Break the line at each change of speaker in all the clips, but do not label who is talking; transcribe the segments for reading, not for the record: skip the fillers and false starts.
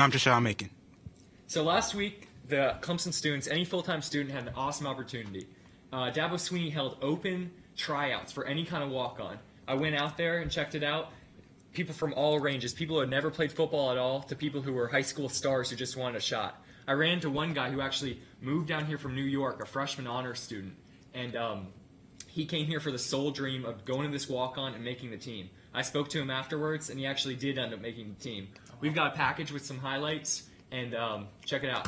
I'm Trishad Macon.
So last week, the Clemson students, any full-time student, had an awesome opportunity. Dabo Sweeney held open tryouts for any kind of walk-on. I went out there and checked it out. People from all ranges, people who had never played football at all, to people who were high school stars who just wanted a shot. I ran into one guy who actually moved down here from New York, a freshman honors student, and he came here for the sole dream of going to this walk-on and making the team. I spoke to him afterwards, and he actually did end up making the team. We've got a package with some highlights, and check it out.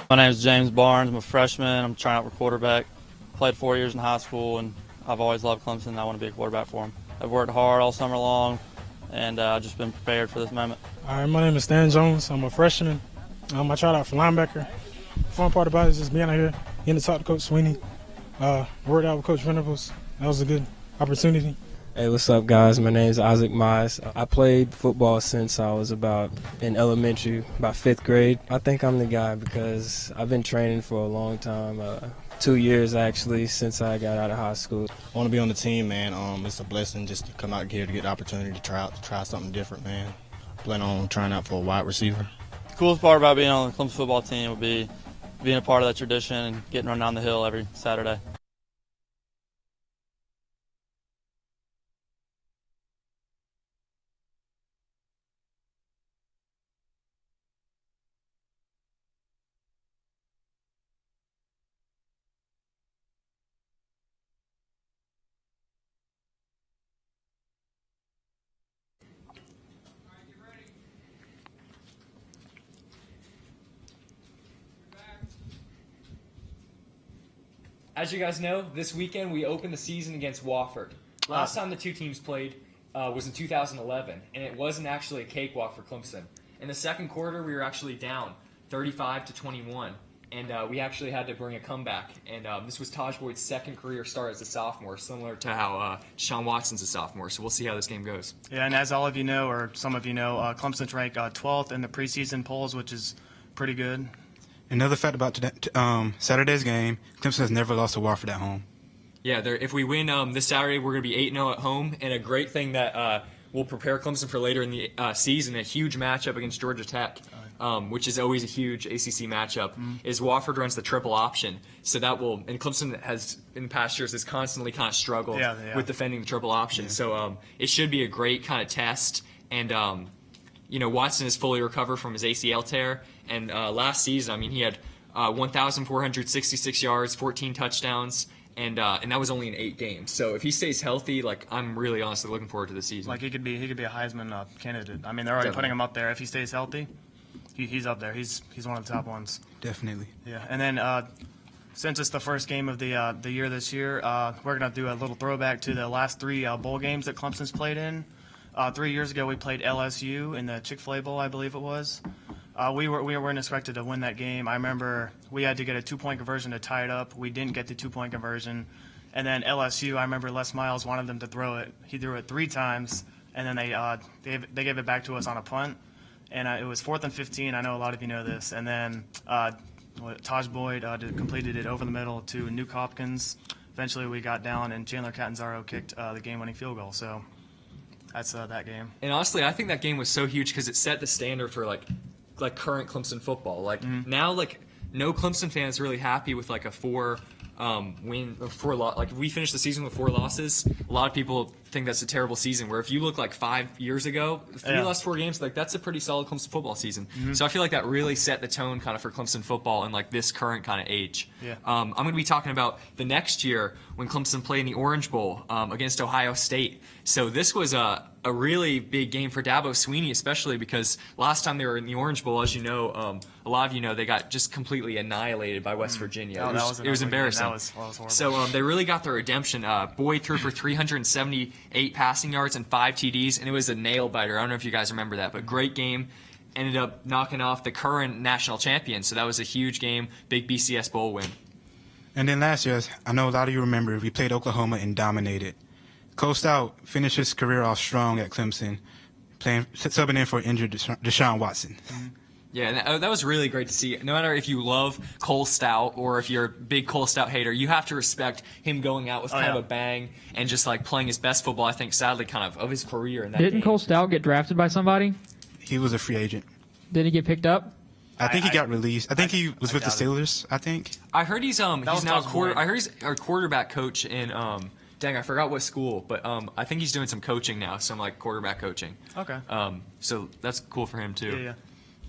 My name is James Barnes. I'm a freshman. I'm trying out for quarterback. Played 4 years in high school, and I've always loved Clemson, and I want to be a quarterback for them. I've worked hard all summer long, and I've just been prepared for this moment.
All right, my name is Stan Jones. I'm a freshman. I tried out for linebacker. Fun part about it is just being out here, getting to talk to Coach Sweeney. Worked out with Coach Venables. That was a good opportunity.
Hey, what's up, guys? My name is Isaac Mize. I played football since I was about in elementary, about 5th grade. I think I'm the guy because I've been training for a long time, 2 years actually, since I got out of high school.
I want to be on the team, man. It's a blessing just to come out here to get the opportunity to try something different, man. Plan on trying out for a wide receiver.
The coolest part about being on the Clemson football team would be being a part of that tradition and getting run down the hill every Saturday.
As you guys know, this weekend we opened the season against Wofford. Last time the two teams played was in 2011, and it wasn't actually a cakewalk for Clemson. In the second quarter, we were actually down 35-21, and we actually had to bring a comeback. And this was Taj Boyd's second career start as a sophomore, similar to how Deshaun Watson's a sophomore. So we'll see how this game goes.
Yeah, and as all of you know, or some of you know, Clemson's ranked 12th in the preseason polls, which is pretty good.
Another fact about Saturday's game, Clemson has never lost to Wofford at home.
Yeah, if we win this Saturday, we're going to be 8-0 at home, and a great thing that will prepare Clemson for later in the season, a huge matchup against Georgia Tech, which is always a huge ACC matchup, is Wofford runs the triple option. So that will, and Clemson has, in past years, has constantly kind of struggled with defending the triple option. Yeah. So it should be a great kind of test, and Watson is fully recovered from his ACL tear, and last season, I mean, he had 1,466 yards, 14 touchdowns, and that was only in 8 games. So if he stays healthy, I'm really honestly looking forward to the season.
He could be a Heisman candidate. I mean, they're already putting him up there. If he stays healthy, he's up there. He's one of the top ones.
Definitely.
Yeah, and then since it's the first game of the year this year, we're gonna do a little throwback to the last 3 bowl games that Clemson's played in. 3 years ago, we played LSU in the Chick-fil-A Bowl, I believe it was. We weren't expected to win that game. I remember we had to get a 2-point conversion to tie it up. We didn't get the 2-point conversion. And then LSU, I remember Les Miles wanted them to throw it. He threw it 3 times, and then they gave it back to us on a punt. And it was 4th and 15. I know a lot of you know this. And then Taj Boyd completed it over the middle to Nuke Hopkins. Eventually we got down, and Chandler Catanzaro kicked the game-winning field goal. So that's that game.
And honestly, I think that game was so huge because it set the standard for current Clemson football. Now, no Clemson fan is really happy with a 4 win or 4 loss. We finished the season with 4 losses. A lot of people think that's a terrible season. Where if you look 5 years ago, 3 lost 4 games, that's a pretty solid Clemson football season. So I feel like that really set the tone kind of for Clemson football in this current kind of age.
Yeah.
I'm going to be talking about the next year when Clemson played in the Orange Bowl against Ohio State. So this was a really big game for Dabo Sweeney, especially because last time they were in the Orange Bowl, as you know, a lot of you know, they got just completely annihilated by West Virginia. It was embarrassing.
That was horrible.
So they really got their redemption. Boyd threw for 378 passing yards and 5 TDs, and it was a nail biter. I don't know if you guys remember that, but great game. Ended up knocking off the current national champion. So that was a huge game, big BCS Bowl win.
And then last year, I know a lot of you remember, we played Oklahoma and dominated. Cole Stout finished his career off strong at Clemson, subbing in for injured Deshaun Watson.
Yeah, and that was really great to see. No matter if you love Cole Stout or if you're a big Cole Stout hater, you have to respect him going out with kind of a bang and just like playing his best football. I think, sadly, kind of his career in that
Didn't
game.
Cole Stout get drafted by somebody?
He was a free agent.
Did he get picked up?
I think he got released. I think he was with the
doubt it.
Steelers, I think.
I heard he's now
Tom's boy.
I heard he's a quarterback coach in dang, I forgot what school, but I think he's doing some coaching now, some like quarterback coaching.
Okay.
So that's cool for him too.
Yeah.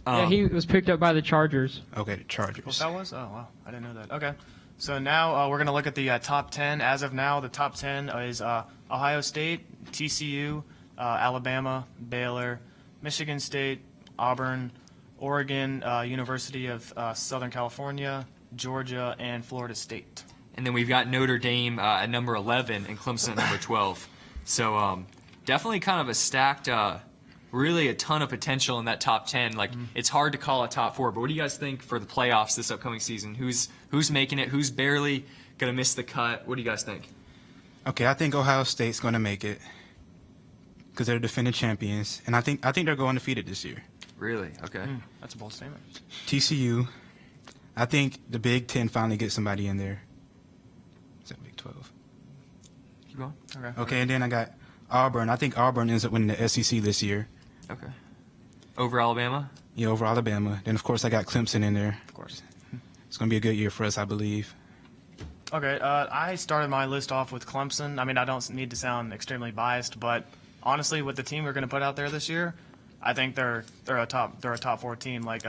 Yeah, he was picked up by the Chargers.
Okay, the Chargers.
That was? Oh, wow. I didn't know that. Okay. So now we're going to look at the top 10. As of now, the top 10 is Ohio State, TCU, Alabama, Baylor, Michigan State, Auburn, Oregon, University of Southern California, Georgia, and Florida State.
And then we've got Notre Dame at number 11 and Clemson at number 12. So definitely kind of a stacked, really a ton of potential in that top 10. Like it's hard to call a top 4, but what do you guys think for the playoffs this upcoming season? Who's making it? Who's barely gonna miss the cut? What do you guys think?
Okay, I think Ohio State's going to make it because they're defending champions, and I think they're going undefeated this year.
Really? Okay.
That's a bold statement.
TCU, I think the Big Ten finally gets somebody in there. Is that Big 12?
Keep going.
Okay, and then I got Auburn. I think Auburn ends up winning the SEC this year.
Okay. Over Alabama?
Yeah, over Alabama. Then, of course, I got Clemson in there.
Of course.
It's going to be a good year for us, I believe.
Okay, I started my list off with Clemson. I mean, I don't need to sound extremely biased, but honestly, with the team we're going to put out there this year, I think they're a top 4 team. Like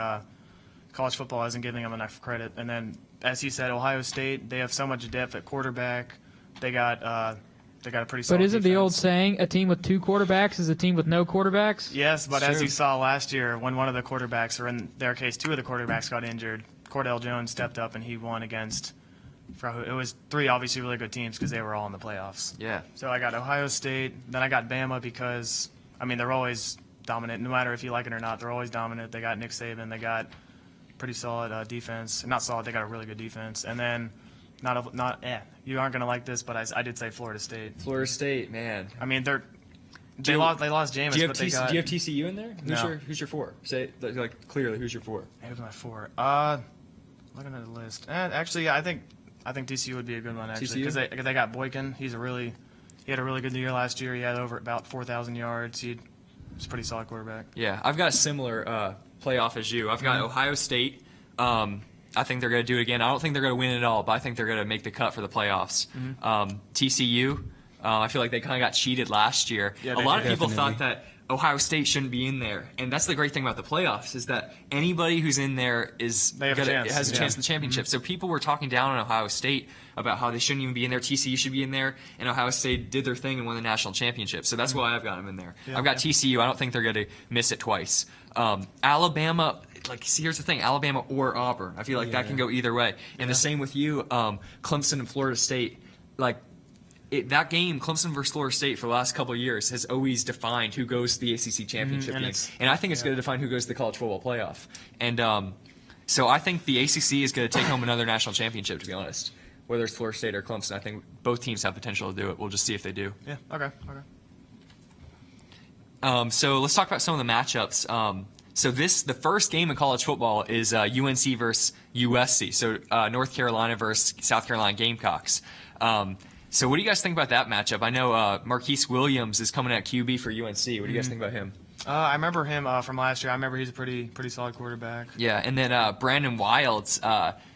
college football isn't giving them enough credit. And then, as you said, Ohio State, they have so much depth at quarterback. They got a pretty solid
But isn't the old
defense.
saying, a team with 2 quarterbacks is a team with no quarterbacks?
Yes, but
It's
as
true.
you saw last year, when one of the quarterbacks, or in their case, 2 of the quarterbacks got injured, Cordell Jones stepped up and he won against. It was 3 obviously really good teams because they were all in the playoffs.
Yeah.
So I got Ohio State, then I got Bama because, I mean, they're always dominant. No matter if you like it or not, they're always dominant. They got Nick Saban. They got pretty solid defense. Not solid, they got a really good defense. And then, you aren't going to like this, but I did say Florida State.
Florida State, man.
I mean, they
you-
lost Jameis,
Do you have
but they got.
Do you have TCU in there?
No.
Who's your 4? Say like clearly who's your 4?
Who's my 4? Looking at the list. Actually, I think TCU would be a good one actually because they got Boykin. He had a really good year last year. He had over about 4,000 yards. He's a pretty solid quarterback.
Yeah, I've got a similar playoff as you. I've got Ohio State. I think they're going to do it again. I don't think they're going to win it all, but I think they're going to make the cut for the playoffs. TCU, I feel like they kind of got cheated last year.
Yeah,
a lot of
did.
people thought that Ohio State shouldn't be in there, and that's the great thing about the playoffs is that anybody who's in there has a chance in the championship. So people were talking down on Ohio State about how they shouldn't even be in there. TCU should be in there, and Ohio State did their thing and won the national championship. So that's why I've got them in there. I've got TCU. I don't think they're going to miss it twice. Alabama, see, here's the thing: Alabama or Auburn. I feel like that can go either way. And the same with you, Clemson and Florida State. That game, Clemson versus Florida State, for the last couple of years has always defined who goes to the ACC championship game. And I think it's going to define who goes to the college football playoff. And so I think the ACC is going to take home another national championship, to be honest. Whether it's Florida State or Clemson, I think both teams have potential to do it. We'll just see if they do.
Yeah. Okay.
So let's talk about some of the matchups. So the first game in college football is UNC versus USC. So North Carolina versus South Carolina Gamecocks. So what do you guys think about that matchup? I know Marquise Williams is coming at QB for UNC. What do you guys think about him?
I remember him from last year. I remember he's a pretty solid quarterback.
Yeah, and then Brandon Wilds,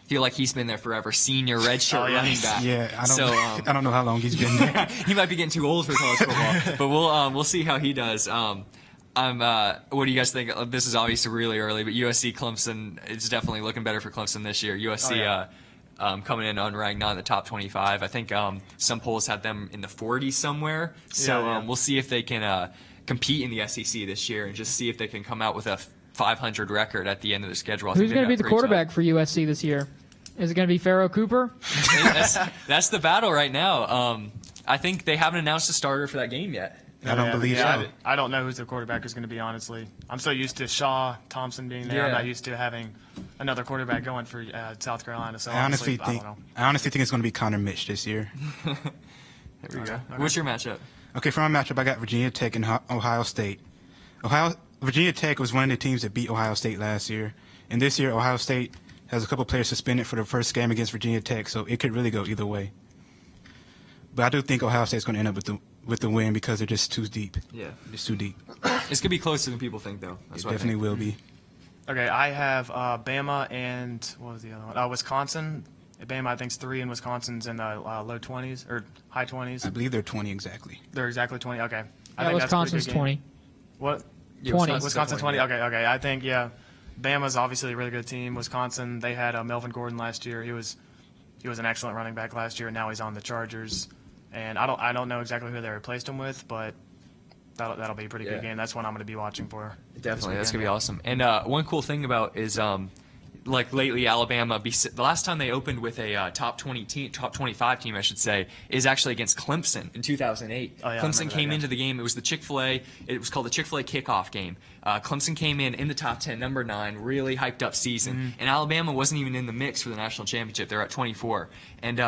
feel like he's been there forever. Senior redshirt running back.
Yeah, I don't know how long he's been there.
He might be getting too old for college football, but we'll see how he does. What do you guys think? This is obviously really early, but USC Clemson, it's definitely looking better for Clemson this year. USC coming in unranked, not in the top 25. I think some polls had them in the 40s somewhere. So we'll see if they can compete in the SEC this year and just see if they can come out with a 500 record at the end of the schedule.
Who's going to be the quarterback for USC this year? Is it going to be Pharaoh Cooper?
That's the battle right now. I think they haven't announced a starter for that game yet.
I don't believe so.
I don't know who's the quarterback is going to be, honestly. I'm so used to Shaw Thompson being there.
Yeah.
I'm not used to having another quarterback going for South Carolina. So
I honestly
I don't know.
think it's going to be Connor Mitch this year.
There we go. What's your matchup?
Okay, for my matchup, I got Virginia Tech and Ohio State. Ohio Virginia Tech was one of the teams that beat Ohio State last year, and this year Ohio State has a couple players suspended for the first game against Virginia Tech, so it could really go either way. But I do think Ohio State's going to end up with the win because they're just too deep.
Yeah.
It's too deep.
It's going to be closer than people think, though. That's
It
what I
definitely
think.
will be.
Okay, I have Bama and what was the other one? Wisconsin. Bama, I think, is 3, and Wisconsin's in the low 20s or high 20s.
I believe they're 20 exactly.
They're exactly 20. Okay. I
Yeah,
think that's a pretty
Wisconsin's
good game.
20.
What?
Yeah,
20.
Wisconsin 20.
yeah.
Okay. I think, yeah. Bama's obviously a really good team. Wisconsin, they had Melvin Gordon last year. He was an excellent running back last year, and now he's on the Chargers. And I don't know exactly who they replaced him with, but that'll be a pretty
Yeah.
good game. That's one I'm going to be watching for.
Definitely, that's
this
gonna be
weekend.
awesome. And one cool thing about is like lately Alabama, the last time they opened with a top 20 team, top 25 team, I should say, is actually against Clemson in 2008.
Oh, yeah, I
Clemson
remember
came
that, yeah.
into the game. It was the Chick-fil-A. It was called the Chick-fil-A kickoff game. Clemson came in the top 10, number 9, really hyped up season.
Mm-hmm.
And Alabama wasn't even in the mix for the national championship. They're at 24. And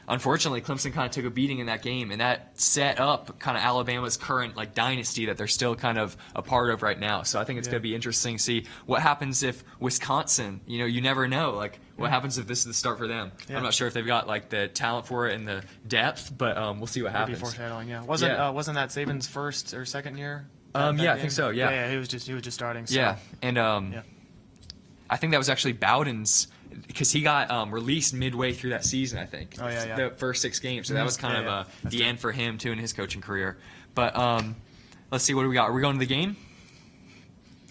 unfortunately, Clemson kind of took a beating in that game, and that set up kind of Alabama's current like dynasty that they're still kind of a part of right now. So I think it's going to be interesting to see what happens if Wisconsin, you never know, like what happens if this is the start for them.
Yeah.
I'm not sure if they've got like the talent for it and the depth, but we'll see what
Maybe
happens.
foreshadowing, yeah.
Yeah.
Wasn't that Saban's first or second year?
Yeah,
that
I
game?
think so, yeah.
Yeah, he was just starting. So.
Yeah, and
Yeah.
I think that was actually Bowden's because he got released midway through that season. I think.
Oh, yeah.
The first 6 games, so that was kind
Yeah,
of
That's
the
true.
end for him too in his coaching career. But let's see, what do we got? Are we going to the game?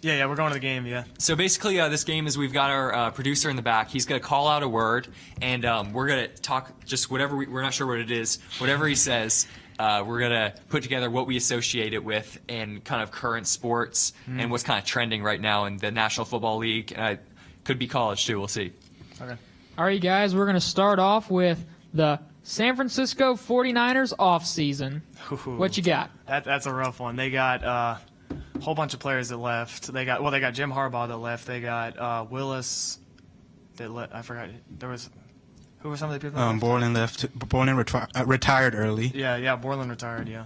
Yeah, we're going to the game, yeah.
So basically, this game is we've got our producer in the back. He's going to call out a word, and we're going to talk just whatever we're not sure what it is. Whatever he says, we're going to put together what we associate it with and kind of current sports and what's kind of trending right now in the National Football League. Could be college, too. We'll see.
Okay.
All right, guys, we're going to start off with the San Francisco 49ers offseason. What you got?
That's a rough one. They got a whole bunch of players that left. They got Jim Harbaugh that left. They got Willis that I forgot. Who were some of the people? that left?
Borland left. Borland retired early.
Yeah, Borland retired, yeah.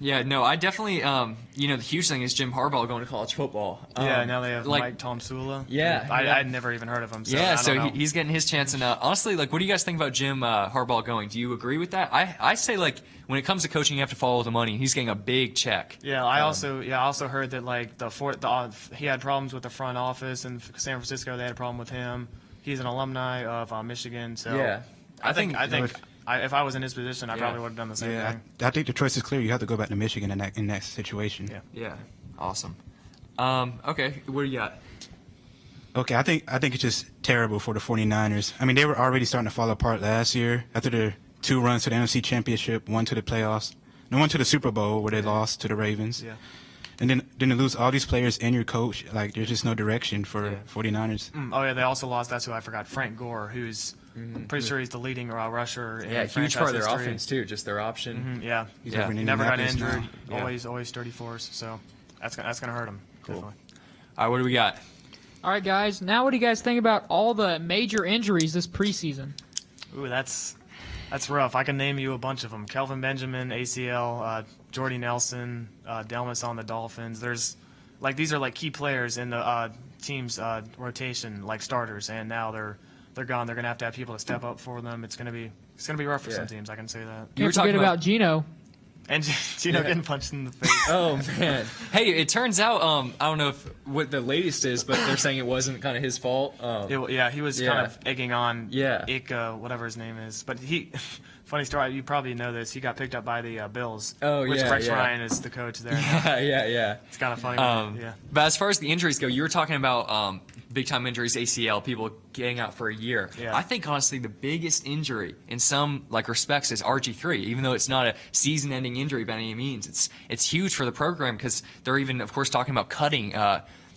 Yeah, no, I definitely, the huge thing is Jim Harbaugh going to college football.
Yeah, now they have
like,
Mike Tomsula.
Yeah,
I'd never even heard of him. So
Yeah,
I
so
don't know.
he's getting his chance. And honestly, like, what do you guys think about Jim Harbaugh going? Do you agree with that? I say, like, when it comes to coaching, you have to follow the money. He's getting a big check.
Yeah, I also heard that like he had problems with the front office in San Francisco. They had a problem with him. He's an alumni of Michigan, so
Yeah.
I think
if
if I was in his position, I probably would have done the same
Yeah,
thing.
I think the choice is clear. You have to go back to Michigan in that situation.
Yeah.
Yeah, awesome. Okay, what do you got?
Okay, I think it's just terrible for the 49ers. I mean, they were already starting to fall apart last year after their 2 runs to the NFC Championship, 1 to the playoffs, and 1 to the Super Bowl where they lost to the Ravens.
Yeah.
And then to lose all these players and your coach, like there's just no direction for
Yeah.
49ers.
Oh yeah, they also lost. That's who I forgot. Frank Gore, who's I'm pretty sure he's the leading rusher. In
Yeah, huge
franchise
part of their
history.
offense too, just their option.
Yeah,
He's
Yeah.
over in
he never got
Indianapolis
injured.
now.
Yeah.
Always 34s. So that's gonna hurt him.
Cool.
Definitely.
All right, what do we got?
All right, guys, now what do you guys think about all the major injuries this preseason?
Ooh, that's rough. I can name you a bunch of them. Kelvin Benjamin, ACL, Jordy Nelson, Delmas on the Dolphins. These are like key players in the team's rotation, like starters, and now they're gone. They're gonna have to have people to step up for them. It's gonna be rough for
Yeah.
some teams. I can say that.
You were
Can't
talking
forget about Gino.
And Gino getting punched in the face.
Oh man! Hey, it turns out I don't know what the latest is, but they're saying it wasn't kind of his fault.
He was
Yeah.
kind of egging on
Yeah.
Ika, whatever his name is. But funny story, you probably know this. He got picked up by the Bills.
Oh,
which
yeah,
Rex
yeah.
Ryan is the coach there. now.
yeah.
It's kind of funny. Yeah.
But as far as the injuries go, you were talking about big time injuries, ACL, people getting out for a year.
Yeah.
I think honestly the biggest injury in some respects is RG3. Even though it's not a season-ending injury by any means, it's huge for the program because they're even, of course, talking about cutting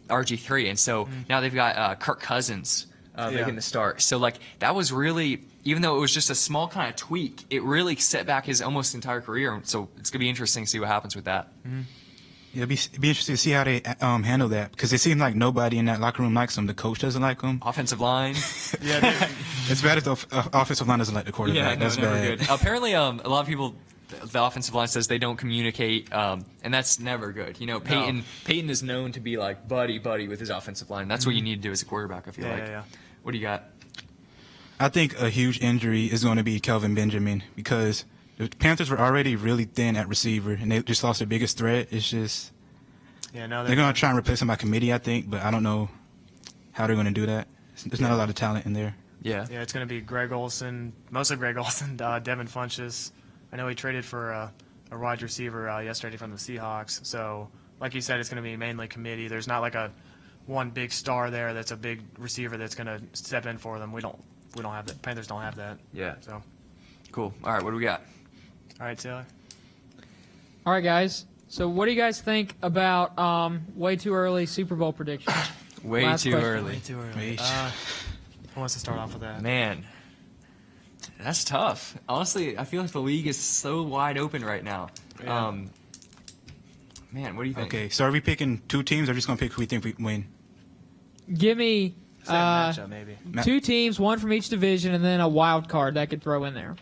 RG3, and so now they've got Kirk Cousins making the start. So that was really, even though it was just a small kind of tweak, it really set back his almost entire career. So it's gonna be interesting to see what happens with that.
Yeah, it'd be interesting to see how they handle that because it seems like nobody in that locker room likes him. The coach doesn't like him.
Offensive line.
Yeah,
It's bad if the offensive line doesn't like the quarterback.
Yeah, no,
That's
never
bad.
good. Apparently, a lot of people the offensive line says they don't communicate, and that's never good. You know, Peyton is known to be like buddy with his offensive line. That's what you need to do as a quarterback, I feel like.
Yeah.
What do you got?
I think a huge injury is going to be Kelvin Benjamin because the Panthers were already really thin at receiver, and they just lost their biggest threat. It's just they're going to try and replace him by committee, I think, but I don't know how they're going to do that. There's not a lot of talent in there.
Yeah,
it's going to be Greg Olson, mostly Greg Olson, Devin Funchess. I know he traded for a wide receiver yesterday from the Seahawks. So, like you said, it's going to be mainly committee. There's not like one big star there that's a big receiver that's going to step in for them. We don't have that. Panthers don't have that.
Yeah.
So,
cool. All right, what do we got?
all right, Taylor.
All right, guys. So what do you guys think about way too early Super Bowl predictions?
Way
Last
too
question.
early.
Too early.
Wait.
Who wants to start off with that?
Man, that's tough. Honestly, I feel like the league is so wide open right now.
Yeah.
Man, what do you think?
Okay, so are we picking two teams or just going to pick who we think we win?
Give me
Same matchup, maybe.
two teams, one from each division, and then a wild card that I could throw in there.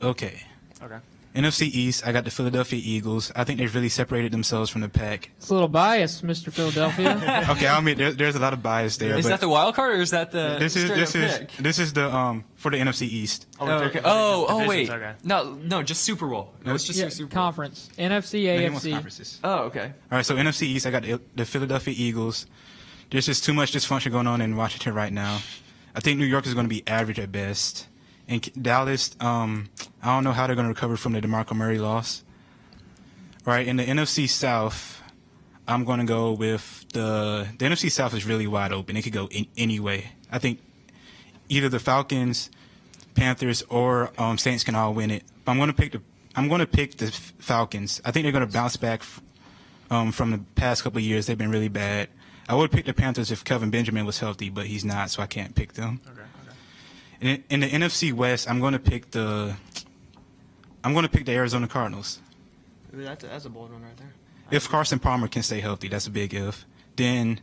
Okay.
Okay.
NFC East, I got the Philadelphia Eagles. I think they've really separated themselves from the pack.
It's a little biased, Mr. Philadelphia.
Okay, I mean there's a lot of bias there.
Is
but
that the wild card or is that the
this
straight up
is
pick?
this is the for the NFC East.
Oh, okay. Oh, wait.
Okay.
No, just Super Bowl. Let's just
Yeah,
do Super Bowl.
conference. NFC,
Name what's
AFC.
conferences.
Oh, okay.
All right, so NFC East, I got the Philadelphia Eagles. There's just too much dysfunction going on in Washington right now. I think New York is going to be average at best. And Dallas, I don't know how they're going to recover from the DeMarco Murray loss. All right, in the NFC South, I'm going to go with the NFC South is really wide open. It could go any way. I think either the Falcons, Panthers, or Saints can all win it. But I'm going to pick the Falcons. I think they're going to bounce back from the past couple of years. They've been really bad. I would pick the Panthers if Kelvin Benjamin was healthy, but he's not, so I can't pick them.
Okay.
In the NFC West, I'm going to pick the Arizona Cardinals.
That's a bold one right there.
If Carson Palmer can stay healthy, that's a big if. Then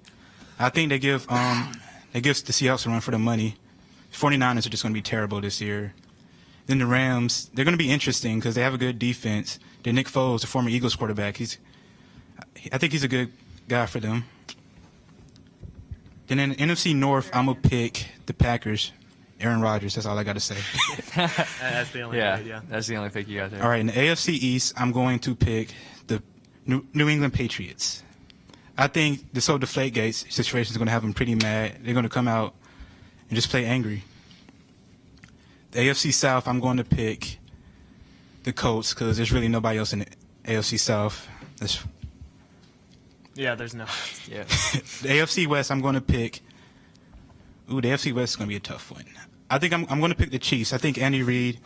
I think they give the Seahawks a run for the money. 49ers are just going to be terrible this year. Then the Rams, they're going to be interesting because they have a good defense. Then Nick Foles, the former Eagles quarterback, I think he's a good guy for them. Then in the NFC North, I'm going to pick the Packers. Aaron Rodgers, that's all I got to say.
That's the only grade, yeah.
That's the only pick you got there.
All right, in the AFC East, I'm going to pick the New England Patriots. I think this whole Deflategate situation is going to have them pretty mad. They're going to come out and just play angry. The AFC South, I'm going to pick the Colts because there's really nobody else in the AFC South.
Yeah, there's no.
Yeah.
The AFC West, I'm going to pick. The AFC West is going to be a tough one. I think I'm going to pick the Chiefs. I think Andy Reid's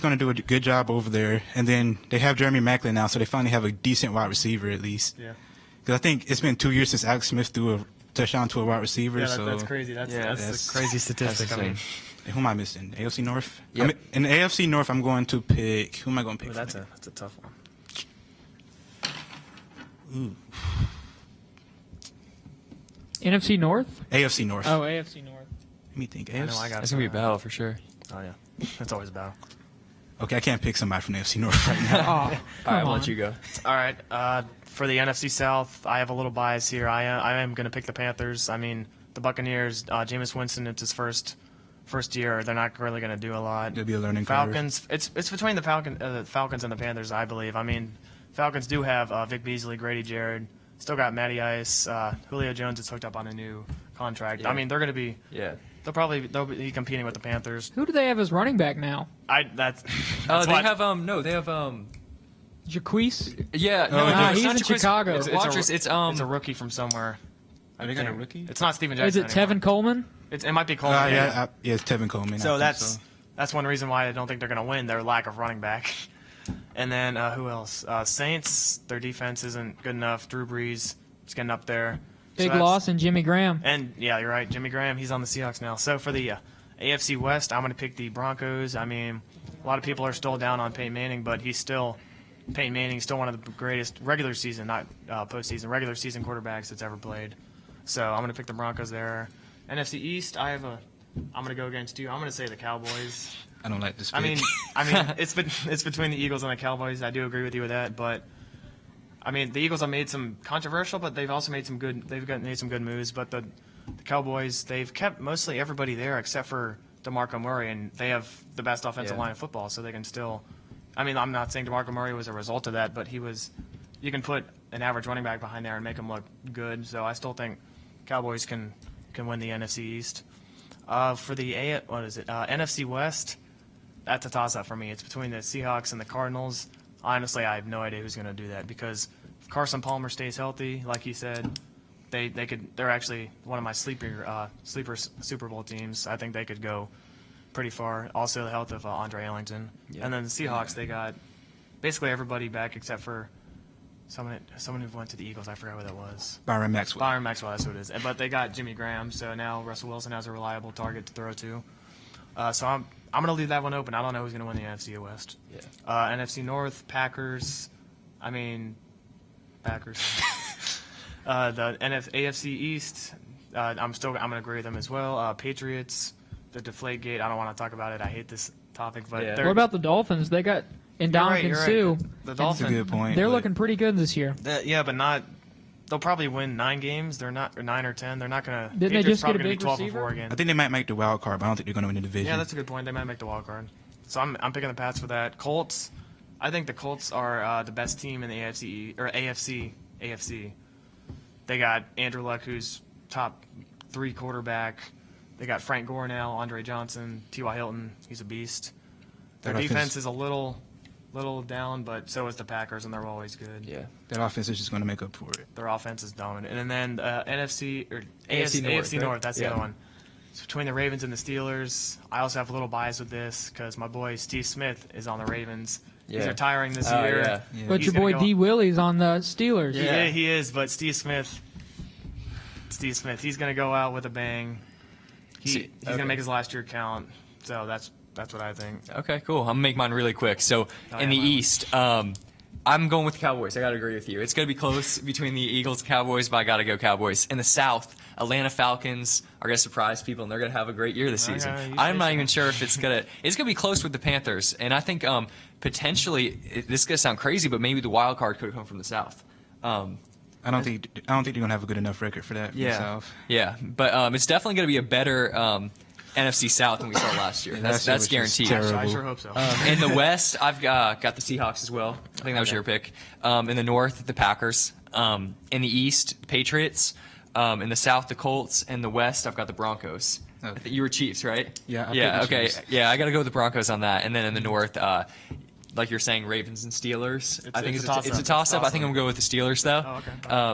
going to do a good job over there. And then they have Jeremy Maclin now, so they finally have a decent wide receiver at least.
Yeah.
Because I think it's been 2 years since Alex Smith threw a touchdown to a wide receiver.
Yeah,
so
that's crazy. That's
that's
a crazy statistic.
That's
I mean,
insane.
Who am I missing? AFC North?
Yep.
In the AFC North, I'm going to pick. Who am I going to pick?
that's a tough one.
NFC North?
AFC North.
Oh, AFC North.
Let me think.
I know
AFC.
I got
That's going to be a battle for sure.
Oh yeah, that's always a battle.
Okay, I can't pick somebody from the AFC North right now.
Oh,
All right,
come
I'll
on.
let you go.
All right. For the NFC South, I have a little bias here. I am going to pick the Panthers. I mean, the Buccaneers. Jameis Winston. It's his first year. They're not really going to do a lot.
It'll be a learning curve.
Falcons. It's between the Falcons and the Panthers, I believe. I mean, Falcons do have Vic Beasley, Grady Jarrett. Still got Matty Ice. Julio Jones is hooked up on a new contract.
Yeah.
I mean, they're going to be.
Yeah.
They'll be competing with the Panthers.
Who do they have as running back now?
That's
They have
Jaquise?
yeah, no,
Nah,
it's
he's
not
in
Jaquez-
Chicago.
It's
it's a rookie from somewhere.
They got a
think.
rookie?
It's not Steven
Is
Jackson.
it Tevin Coleman?
It might be Coleman.
Yeah, it's Tevin Coleman.
So
I think
that's one reason why I don't think they're going to win. Their lack of running back. And then who else? Saints. Their defense isn't good enough. Drew Brees is getting up there. So
Big
that's-
loss in Jimmy Graham.
And yeah, you're right. Jimmy Graham. He's on the Seahawks now. So for the AFC West, I'm going to pick the Broncos. I mean, a lot of people are still down on Peyton Manning, but Peyton Manning's still one of the greatest regular season, not postseason, regular season quarterbacks that's ever played. So I'm going to pick the Broncos there. NFC East, I have I'm gonna go against you. I'm gonna say the Cowboys.
I don't like this.
I
pick.
mean, it's between the Eagles and the Cowboys. I do agree with you with that, but I mean, the Eagles have made some controversial, but they've also made some good. Made some good moves. But the Cowboys, they've kept mostly everybody there except for DeMarco Murray, and they have the best offensive line in football, so they can still. I mean, I'm not saying DeMarco Murray was a result of that, but he was. You can put an average running back behind there and make him look good. So I still think Cowboys can win the NFC East. For the NFC West, that's a toss-up for me. It's between the Seahawks and the Cardinals. Honestly, I have no idea who's going to do that because if Carson Palmer stays healthy, like he said, they're actually one of my sleeper Super Bowl teams. I think they could go pretty far. Also, the health of Andre Ellington, and then the Seahawks, they got basically everybody back except for someone who went to the Eagles. I forgot who that was.
Byron Maxwell.
Byron Maxwell, that's who it is. But they got Jimmy Graham, so now Russell Wilson has a reliable target to throw to. So I'm going to leave that one open. I don't know who's going to win the NFC West.
Yeah.
NFC North, Packers. Packers. The AFC East, I'm going to agree with them as well. Patriots, the Deflategate. I don't want to talk about it. I hate this topic, but
What about the Dolphins? They got Ndamukong Suh.
The
That's a
Dolphins.
good point.
They're
but
looking pretty good this year.
But not. They'll probably win 9 games. They're not, or 9 or 10. They're not going to.
Didn't they just get a big
12
receiver?
4 again.
I think they might make the wild card, but I don't think they're going to win the division.
Yeah, that's a good point. They might make the wild card. So I'm picking the Pats for that. Colts. I think the Colts are the best team in the AFC. They got Andrew Luck, who's top 3 quarterback. They got Frank Gore now, Andre Johnson, T.Y. Hilton. He's a beast. Their
That
defense is a little down, but so is the Packers, and they're always good.
Yeah.
That offense is just going to make up for it.
Their offense is dominant. And then
AFC North,
AFC
right?
North, that's the
Yeah.
other one. It's between the Ravens and the Steelers. I also have a little bias with this because my boy Steve Smith is on the Ravens. He's
Yeah.
retiring this
Oh,
year.
yeah.
Yeah.
But
He's
your
gonna
boy
go-
D. Willie's on the Steelers.
Yeah.
He is, but Steve Smith, he's going to go out with a bang. He's going to make his last year count. So that's what I think.
Okay, cool. I'm going to make mine really quick. So in the
mine
East, I'm going with the Cowboys. I got to agree with you. It's going to be close between the Eagles and Cowboys, but I got to go Cowboys. In the South, Atlanta Falcons are going to surprise people, and they're going to have a great year this season.
Okay, you
I'm
say
not
so.
even sure if it's going to be close with the Panthers. And I think potentially, this is going to sound crazy, but maybe the wild card could come from the South.
I don't think they're going to have a good enough record for that for the
Yeah.
South.
Yeah, but it's definitely going to be a better NFC South than we saw last year.
Last year
That's
was just
guaranteed.
terrible.
I sure hope so.
In the West, I've got the Seahawks as well. I think that was your pick. In the North, the Packers. In the East, the Patriots. In the South, the Colts. In the West, I've got the Broncos.
Oh.
I think you were Chiefs, right?
Yeah, I
Yeah.
picked the
Okay.
Chiefs.
Yeah, I got to go with the Broncos on that. And then in the North, like you're saying, Ravens and Steelers. I think
it's
it's
a
a
toss-up.
toss-up. I think I'm going to go with the Steelers though.
Oh,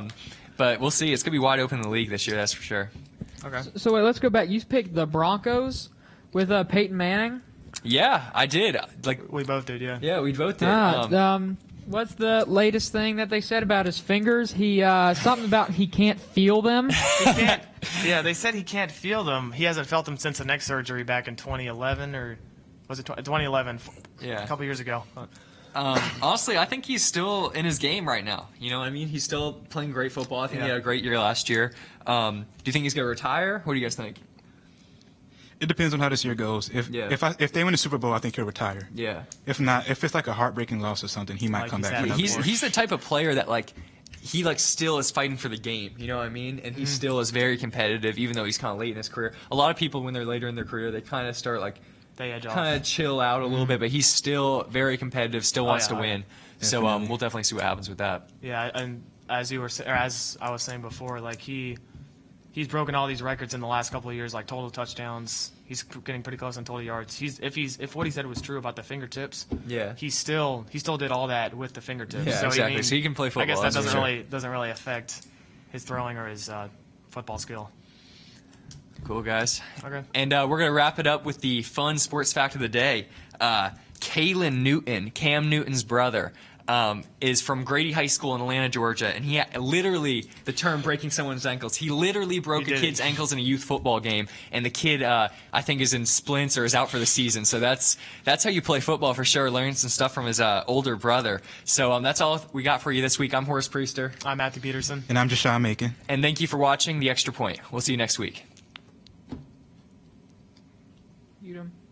okay.
But we'll see. It's going to be wide open in the league this year. That's for sure.
Okay.
So wait, let's go back. You picked the Broncos with Peyton Manning.
Yeah, I did. Like,
We both did, yeah.
yeah, we both did.
What's the latest thing that they said about his fingers? He something about he can't feel them.
Yeah, they said he can't feel them. He hasn't felt them since the neck surgery back in 2011, or was it 2011?
Yeah.
A couple years ago.
Honestly, I think he's still in his game right now. You know what I mean? He's still playing great football. I think he
Yeah.
had a great year last year. Do you think he's going to retire? What do you guys think?
It depends on how this year goes. If they win the Super Bowl, I think he'll retire.
Yeah.
If not, if it's like a heartbreaking loss or something, he might
Like
come
he's
back. For
had
another
He's
year.
the type of player that he still is fighting for the game. You know what I mean? And he still is very competitive, even though he's kind of late in his career. A lot of people, when they're later in their career, they kind of start
They edge off.
kind of chill out a little bit. But he's still very competitive. Still wants to
yeah.
win. So
Definitely.
we'll definitely see what happens with that.
Yeah, and as I was saying before, he's broken all these records in the last couple of years, like total touchdowns. He's getting pretty close on total yards. If what he said was true about the fingertips,
Yeah.
he still did all that with the fingertips.
Yeah,
so,
exactly. So he can play
I guess
football,
that
that's for
doesn't really affect his throwing or his football skill.
Cool, guys.
Okay.
And we're going to wrap it up with the fun sports fact of the day. Kalen Newton, Cam Newton's brother, is from Grady High School in Atlanta, Georgia. And he literally, the term breaking someone's ankles, he literally broke
He
a
did.
kid's ankles in a youth football game. And the kid, I think, is in splints or is out for the season. So that's how you play football for sure. Learning some stuff from his older brother. So that's all we got for you this week. I'm Horace Priester.
I'm Matthew Peterson.
And I'm Jashawn Macon.
And thank you for watching The Extra Point. We'll see you next week.
Udom.